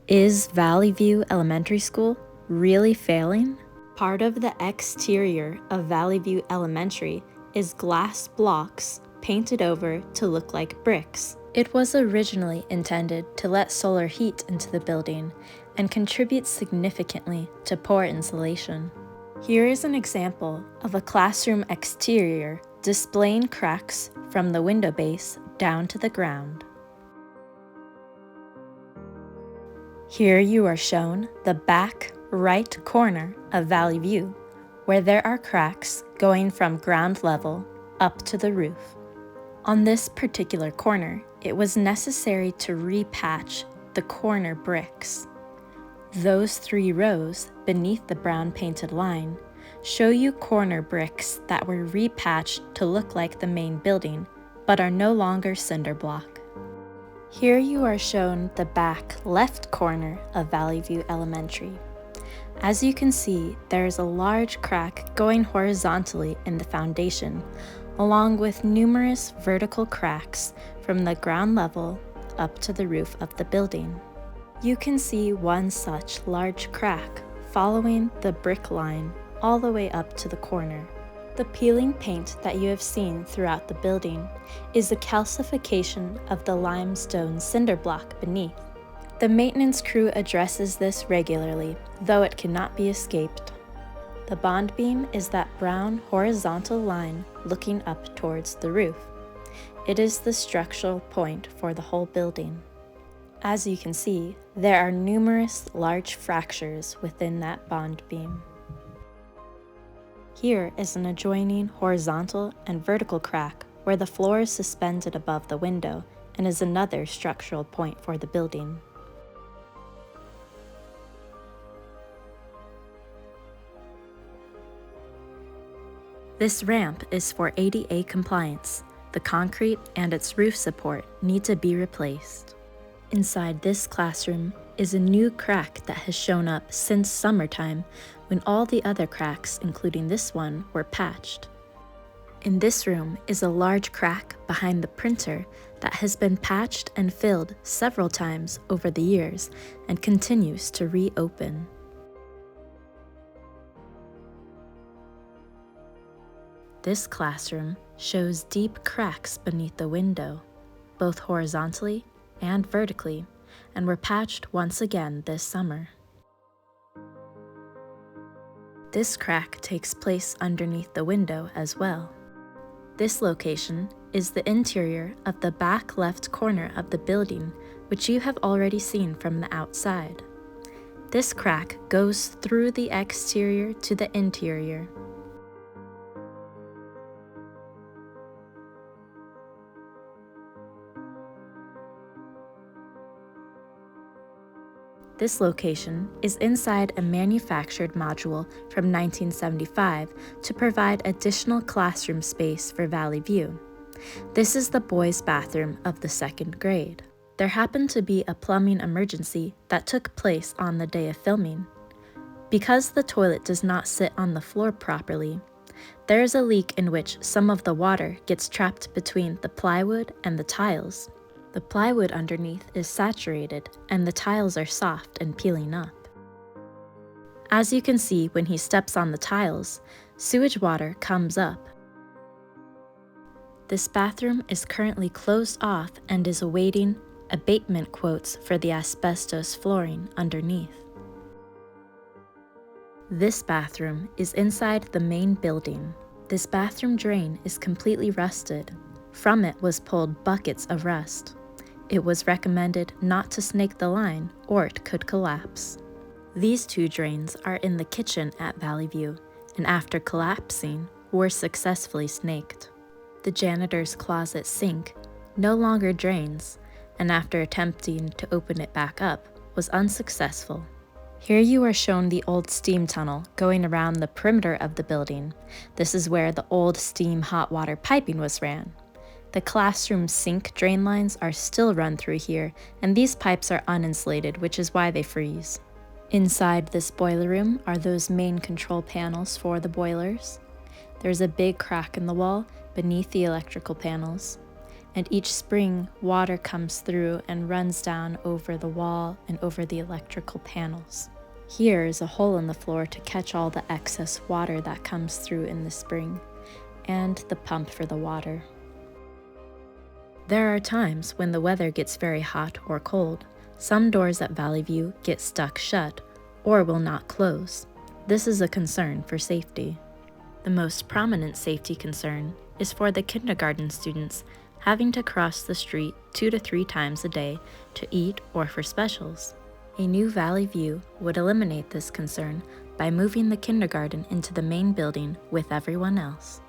Is Valley View Elementary School really failing? Part of the exterior of Valley View Elementary is glass blocks painted over to look like bricks. It was originally intended to let solar heat into the building and contribute significantly to poor insulation. Here is an example of a classroom exterior displaying cracks from the window base down to the ground. Here you are shown the back right corner of Valley View, where there are cracks going from ground level up to the roof. On this particular corner, it was necessary to repatch the corner bricks. Those 3 rows beneath the brown painted line show you corner bricks that were repatched to look like the main building, but are no longer cinder block. Here you are shown the back left corner of Valley View Elementary. As you can see, there is a large crack going horizontally in the foundation, along with numerous vertical cracks from the ground level up to the roof of the building. You can see one such large crack following the brick line all the way up to the corner. The peeling paint that you have seen throughout the building is the calcification of the limestone cinder block beneath. The maintenance crew addresses this regularly, though it cannot be escaped. The bond beam is that brown horizontal line looking up towards the roof. It is the structural point for the whole building. As you can see, there are numerous large fractures within that bond beam. Here is an adjoining horizontal and vertical crack where the floor is suspended above the window and is another structural point for the building. This ramp is for ADA compliance. The concrete and its roof support need to be replaced. Inside this classroom is a new crack that has shown up since summertime when all the other cracks, including this one, were patched. In this room is a large crack behind the printer that has been patched and filled several times over the years and continues to reopen. This classroom shows deep cracks beneath the window, both horizontally and vertically, and were patched once again this summer. This crack takes place underneath the window as well. This location is the interior of the back left corner of the building, which you have already seen from the outside. This crack goes through the exterior to the interior. This location is inside a manufactured module from 1975 to provide additional classroom space for Valley View. This is the boys' bathroom of the 2nd grade. There happened to be a plumbing emergency that took place on the day of filming. Because the toilet does not sit on the floor properly, there is a leak in which some of the water gets trapped between the plywood and the tiles. The plywood underneath is saturated and the tiles are soft and peeling up. As you can see, when he steps on the tiles, sewage water comes up. This bathroom is currently closed off and is awaiting abatement quotes for the asbestos flooring underneath. This bathroom is inside the main building. This bathroom drain is completely rusted. From it was pulled buckets of rust. It was recommended not to snake the line or it could collapse. These 2 drains are in the kitchen at Valley View, and after collapsing, were successfully snaked. The janitor's closet sink no longer drains, and after attempting to open it back up, was unsuccessful. Here you are shown the old steam tunnel going around the perimeter of the building. This is where the old steam hot water piping was ran. The classroom sink drain lines are still run through here, and these pipes are uninsulated, which is why they freeze. Inside this boiler room are those main control panels for the boilers. There's a big crack in the wall beneath the electrical panels, and each spring water comes through and runs down over the wall and over the electrical panels. Here is a hole in the floor to catch all the excess water that comes through in the spring, and the pump for the water. There are times when the weather gets very hot or cold. Some doors at Valley View get stuck shut or will not close. This is a concern for safety. The most prominent safety concern is for the kindergarten students having to cross the street 2 to 3 times a day to eat or for specials. A new Valley View would eliminate this concern by moving the kindergarten into the main building with everyone else.